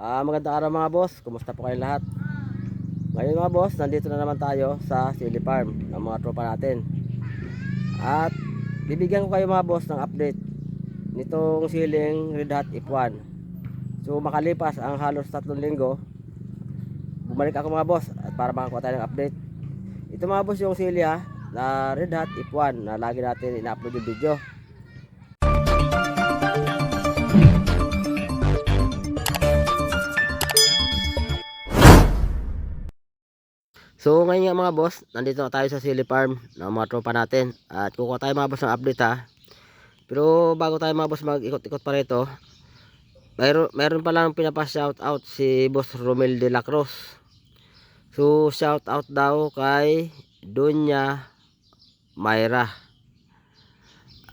Magandang araw mga boss, kumusta po kayo lahat? Ngayon mga boss, nandito na naman tayo sa Sili Farm ng mga tropa natin. At bibigyan ko kayo mga boss ng update nitong siling Red Hot F1. So makalipas ang halos 3 linggo, bumalik ako mga boss at para makakuha tayo ng update. Ito mga boss yung sili na Red Hot F1 na lagi natin ina-upload yung video. So ngayon nga mga boss, nandito na tayo sa Sili Farm ng mga tropa natin. At kukuha tayo mga boss ng update Pero bago tayo mga boss mag-ikot-ikot pa rito, mayroon pa lang pinapa-shout out si Boss Romel de la Cruz. So shout out daw kay Doña Mayra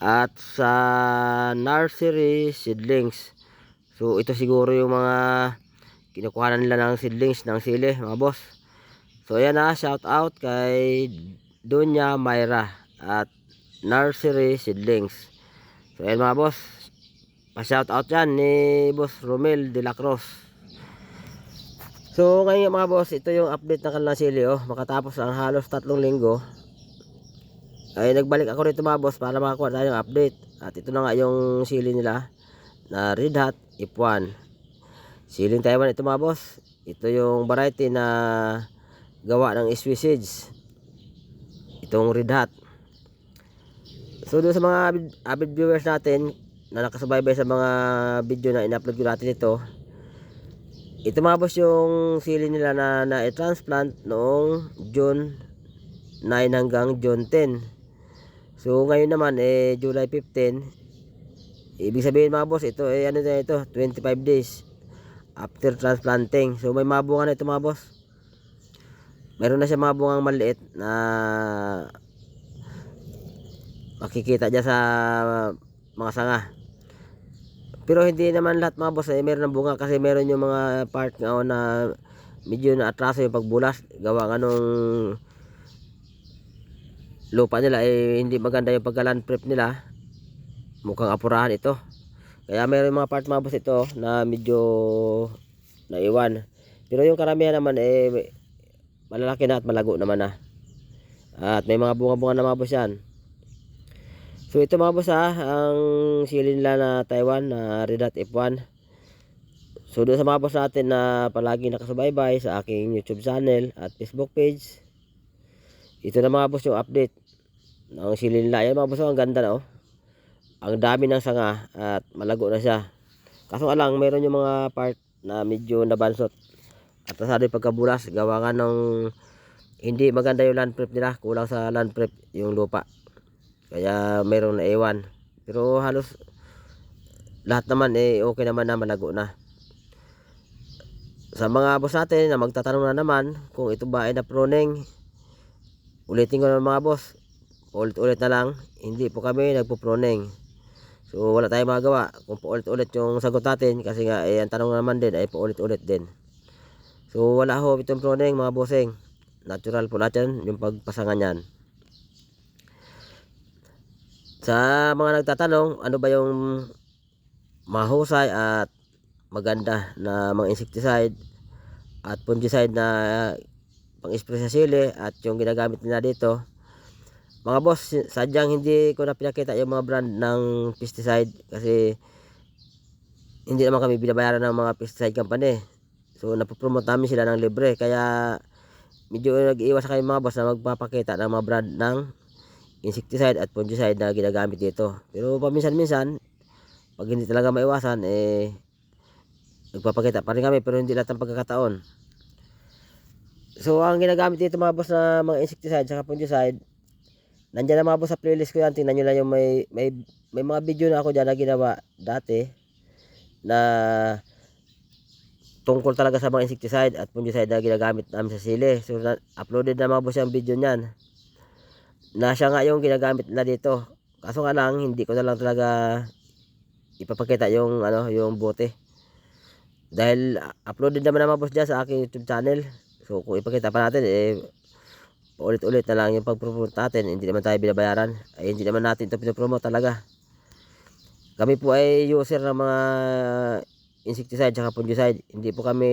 at sa Nursery Seedlings. So ito siguro yung mga kinukuha nila ng seedlings ng sili mga boss. So ayan shout out kay Doña Mayra at Nursery Seedlings. So ayan mga boss, pa-shout out yan ni Boss Romel de la Cruz. So ngayon mga boss, ito yung update ng kanilang sili makatapos ang halos 3 linggo ay nagbalik ako rito mga boss para makakuha tayo ng update. At ito na nga yung sili nila na Red Hot F1. Siling Taiwan ito mga boss. Ito yung variety na gawa ng Swiss seeds, itong Red Hot. So doon sa mga avid viewers natin na nakasubaybay sa mga video na in-upload ko natin ito mga boss yung sili nila na i-transplant noong June 9 hanggang June 10. So ngayon naman July 15. Ibig sabihin mga boss, ito ano na ito, 25 days after transplanting. So may mabunga na ito mga boss. Meron na siya mga bungang maliit na makikita dyan sa mga sanga. Pero hindi naman lahat mga boss meron ng bunga, kasi meron yung mga part nga na medyo na atraso yung pagbulas. Gawa nga nung lupa nila hindi maganda yung pagka-land prep nila. Mukhang apurahan ito. Kaya meron mga part mga boss ito na medyo naiwan. Pero yung karamihan naman malalaki na at malago naman na. At may mga bunga-bunga na mga boss yan. So ito mga boss ang sili nila na Taiwan na Red Hot F1. So doon sa mga boss natin na palagi nakasubaybay sa aking YouTube channel at Facebook page, ito na mga boss yung update ng sili nila. Yan mga boss, ang ganda na ang dami ng sanga at malago na siya. Kaso lang meron yung mga part na medyo nabansot at nasado yung pagkabulas. Gawa nga nung hindi maganda yung land prep nila, kulang sa land prep yung lupa, kaya mayroong naiwan. Pero halos lahat naman okay naman na, malago na. Sa mga boss natin na magtatanong na naman kung ito ba ay na-pruning, ulitin ko na mga boss, ulit-ulit na lang, hindi po kami nagpo-pruning. So wala tayong magagawa kung paulit-ulit yung sagot natin, kasi nga ang tanong naman din ay paulit-ulit din. So wala itong pruning mga bossing. Natural po natin yung pagpasangan yan. Sa mga nagtatanong, ano ba yung mahusay at maganda na mga insecticide at fungicide na pang-spray sa sili at yung ginagamit nila dito, mga boss, sadyang hindi ko na pinakita yung mga brand ng pesticide, kasi hindi naman kami binabayaran ng mga pesticide company. So napopromote namin sila ng libre, kaya medyo nag-iwas sa kayo mga boss na magpapakita ng mga brand ng insecticide at fungicide na ginagamit dito. Pero paminsan-minsan, pag hindi talaga maiwasan, nagpapakita pa rin kami, pero hindi lahat ng pagkakataon. So ang ginagamit dito mga boss na mga insecticide at fungicide, nandiyan na mga boss sa playlist ko yan. Tingnan nyo lang yung may mga video na ako dyan na ginawa dati na tungkol talaga sa mga insecticide at fungicide na ginagamit namin sa sili. So uploaded na mga boss yung video niyan, na siya nga yung ginagamit na dito. Kaso nga lang hindi ko na lang talaga ipapakita yung yung bote, dahil uploaded naman na mga boss dyan sa aking YouTube channel. So kung ipakita pa natin paulit-ulit na lang yung pag-promote natin, hindi naman tayo binabayaran, hindi naman natin ito pinopromote talaga. Kami po ay user ng mga insecticide at fungicide. Hindi po kami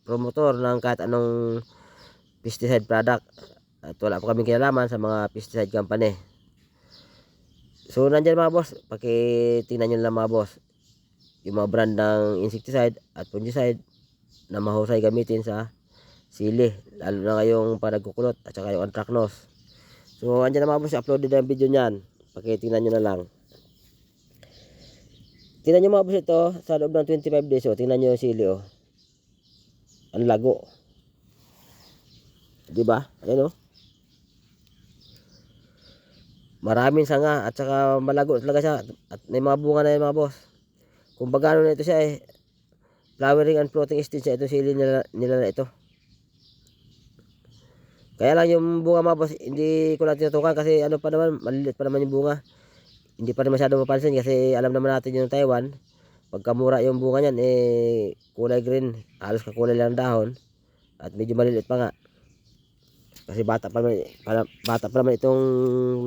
promotor ng kahit anong pesticide product. At wala po kami kinalaman sa mga pesticide company. So nandiyan mga boss, pakitingnan nyo lang mga boss yung mga brand ng insecticide at fungicide na mahusay gamitin sa sili, lalo na ngayong panagkukulot at saka yung anthracnose. So andyan na mga boss, uploaded na yung video nyan, pakitingnan nyo na lang. Tingnan nyo mga boss ito, sa loob ng 25 days, tingnan nyo yung sili ang lago, diba? Ayan maraming sanga at saka malago talaga siya at may mga bunga na yan mga boss. Kung bagano na ito siya flowering and fruiting stage na ito sili nila na ito. Kaya lang yung bunga mga boss hindi ko na tinutukan kasi ano pa naman, maliliit pa naman yung bunga. Hindi pa rin masyado mapansin kasi alam naman natin yung Taiwan, pagkamura yung bunga niyan kulay green, halos kakulay lang dahon at medyo maliliit pa nga. Kasi bata pa naman itong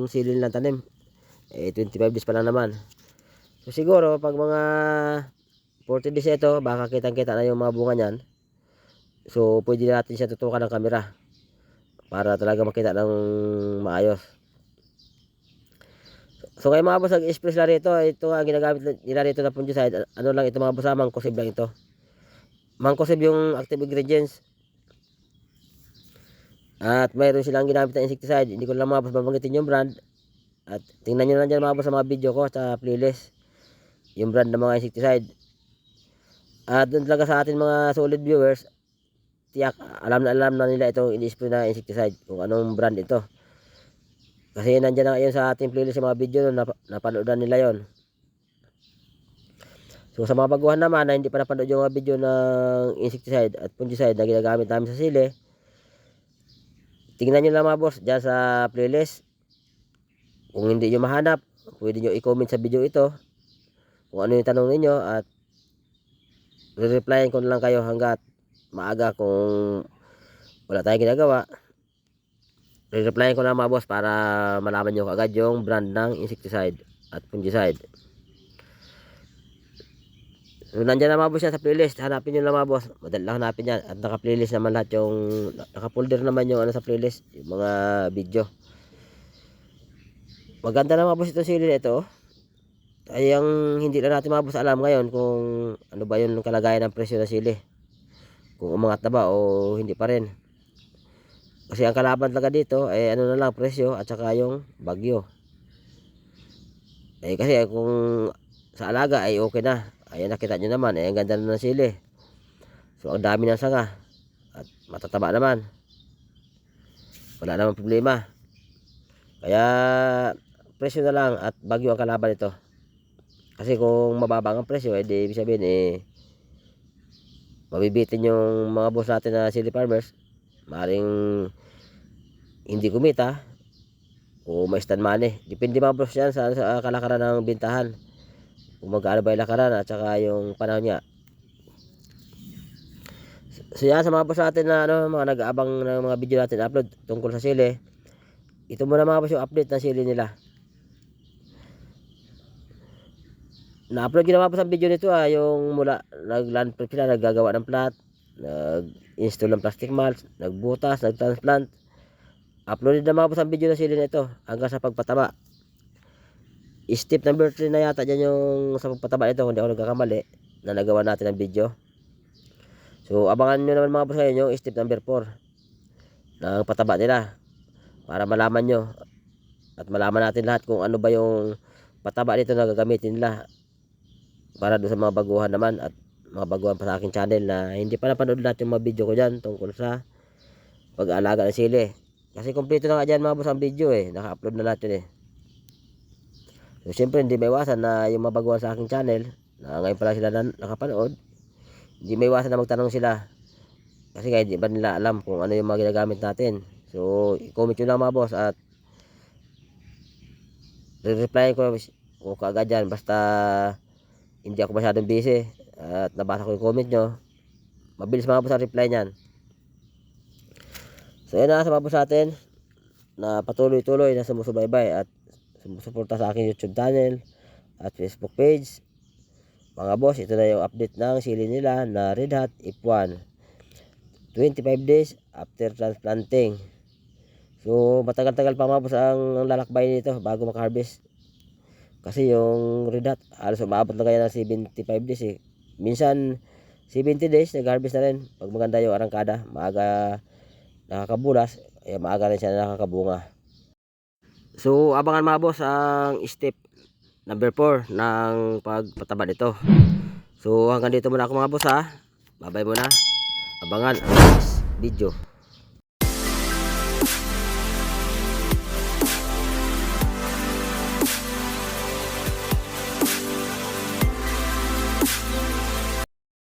sili nilang tanim. 25 days pa lang naman. So siguro pag mga 40 days ito, baka kitang-kita na yung mga bunga niyan. So pwede natin siya tutukan ng kamera para talaga makita ng maayos. So ngayon mga boss, nag-express lang rito. Ito ang ginagamit nila rito na fungicide. Ano lang ito mga boss, mangkosib lang ito. Mangkosib yung active ingredients. At mayroon silang ginamit na insecticide. Hindi ko lang mga boss babanggitin yung brand. At tingnan nyo lang dyan mga boss sa mga video ko sa playlist yung brand ng mga insecticide. At doon talaga sa atin mga solid viewers, tiyak alam na nila itong ini-spray na insecticide, kung anong brand ito. Kasi nandyan na ngayon sa ating playlist yung mga video nun, napanood nila yon. So sa mga baguhan naman na hindi pa napanood yung mga video ng insecticide at fungicide na ginagamit namin sa sili, tingnan nyo lang mga boss dyan sa playlist. Kung hindi nyo mahanap, pwede nyo i-comment sa video ito kung ano yung tanong ninyo at re-replyin ko na lang kayo hanggat maaga. Kung wala tayong ginagawa, re-replyin ko na mga boss para malaman nyo agad yung brand ng insecticide at fungicide. So nandyan na mga boss yan sa playlist, hanapin nyo lang mga boss, madali lang hanapin yan. At naka-playlist naman lahat yung, naka-folder naman yung ano sa playlist, yung mga video. Maganda na mga boss itong sili ito. Ay ang hindi na natin mga boss alam ngayon kung ano ba yung kalagayan ng presyo ng sili, kung umangat na ba o hindi pa rin. Kasi ang kalaban talaga dito ay ano na lang, presyo at saka yung bagyo. Kasi kung sa alaga ay okay na. Ayan, nakita nyo naman, ang ganda na ng sili. So ang dami ng sanga at matataba naman, wala namang problema. Kaya presyo na lang at bagyo ang kalaban ito. Kasi kung mababa ang presyo, di ibig sabihin mabibitin yung mga boss natin na sili farmers. Maring hindi kumita o ma-stand money. Depende mga boss yan sa kalakaran ng bintahan, kung magkano ba yung lakaran at saka yung panahon niya. So yan, sa mga boss natin na mga nag-aabang ng mga video natin upload tungkol sa sili, ito muna mga boss yung update ng sili nila. Na-upload ko na mga boss ang video nito yung mula nag-land prep sila, naggagawa ng plat, nag-install ng plastic mulch, nagbutas, nag-transplant. Uploaded na mga boss ang video ng sili nito hanggang sa pagpataba. Step number 3 na yata dyan yung sa pagpataba nito, kung di ako nagkakamali, na nagawa natin ang video. So abangan nyo naman mga boss ngayon yung step number 4 ng pataba nila, para malaman nyo at malaman natin lahat kung ano ba yung pataba nito na gagamitin nila, para doon sa mga baguhan naman at mga baguhan pa sa aking channel na hindi pa napanood lahat yung mga video ko dyan tungkol sa pag-aalaga ng sili. Kasi kompleto na nga dyan mga boss ang video naka-upload na lahat yun So syempre hindi may iwasan na yung mabaguhan sa aking channel na ngayon pala sila nakapanood, hindi may iwasan na magtanong sila. Kasi kahit di ba nila alam kung ano yung mga ginagamit natin. So i-comment nyo lang mga boss at re-reply ko kaagad dyan. Basta hindi ako masyadong busy at nabasa ko yung comment nyo, mabilis mga boss ang reply nyan. So yan na sa mga boss natin na patuloy-tuloy na sumusubaybay at sumusuporta sa aking YouTube channel at Facebook page. mga boss, ito na yung update ng sili nila na Red Hot F1. 25 days after transplanting. So matagal-tagal pa mga boss ang lalakbay nito bago maka-harvest. Kasi yung Red Hot halos umabot na kaya ng 75 days eh. Minsan 70 days nag-harvest na rin pag maganda yung arangkada, maaga nakakabulas, maaga rin siya nakakabunga. So abangan mga boss ang step number 4 ng pagpataba nito. So hanggang dito muna ako mga boss ha. Bye bye muna. Abangan ang next video.